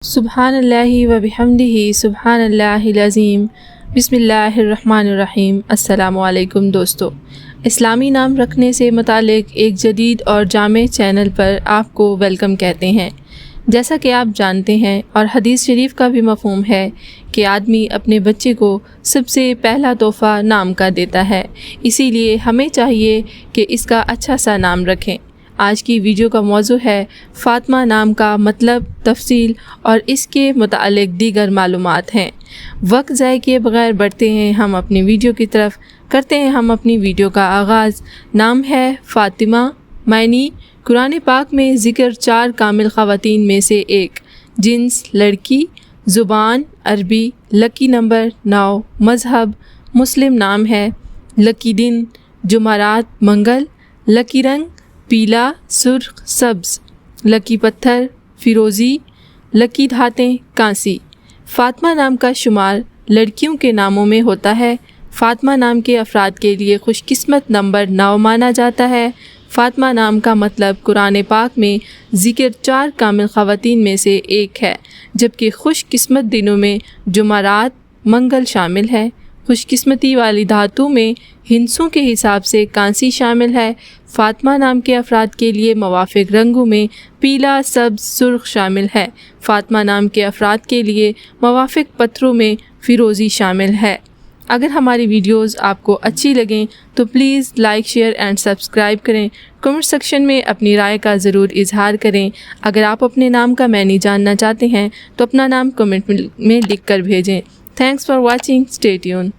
سبحان اللہ و بحمدہ سبحان اللہ العظیم بسم اللہ الرحمن الرحیم۔ السلام علیکم دوستو، اسلامی نام رکھنے سے متعلق ایک جدید اور جامع چینل پر آپ کو ویلکم کہتے ہیں۔ جیسا کہ آپ جانتے ہیں اور حدیث شریف کا بھی مفہوم ہے کہ آدمی اپنے بچے کو سب سے پہلا تحفہ نام کا دیتا ہے، اسی لیے ہمیں چاہیے کہ اس کا اچھا سا نام رکھیں۔ آج کی ویڈیو کا موضوع ہے فاطمہ نام کا مطلب، تفصیل اور اس کے متعلق دیگر معلومات ہیں۔ وقت ضائع کیے بغیر بڑھتے ہیں ہم اپنی ویڈیو کی طرف، کرتے ہیں ہم اپنی ویڈیو کا آغاز۔ نام ہے فاطمہ، معنی قرآن پاک میں ذکر 4 کامل خواتین میں سے ایک، جنس لڑکی، زبان عربی، لکی نمبر 9، مذہب مسلم نام ہے، لکی دن جمعرات منگل، لکی رنگ پیلا سرخ سبز، لکی پتھر فیروزی، لکی دھاتیں کانسی۔ فاطمہ نام کا شمار لڑکیوں کے ناموں میں ہوتا ہے۔ فاطمہ نام کے افراد کے لیے خوش قسمت نمبر 9 مانا جاتا ہے۔ فاطمہ نام کا مطلب قرآن پاک میں ذکر 4 کامل خواتین میں سے ایک ہے، جبکہ خوش قسمت دنوں میں جمعرات منگل شامل ہے۔ خوش قسمتی والی دھاتوں میں ہندسوں کے حساب سے کانسی شامل ہے۔ فاطمہ نام کے افراد کے لیے موافق رنگوں میں پیلا، سبز، سرخ شامل ہے۔ فاطمہ نام کے افراد کے لیے موافق پتھروں میں فیروزی شامل ہے۔ اگر ہماری ویڈیوز آپ کو اچھی لگیں تو please like, share and subscribe کریں۔ کمنٹ سیکشن میں اپنی رائے کا ضرور اظہار کریں۔ اگر آپ اپنے نام کا معنی جاننا چاہتے ہیں تو اپنا نام کمنٹ میں لکھ کر بھیجیں۔ Thanks for watching, stay tune.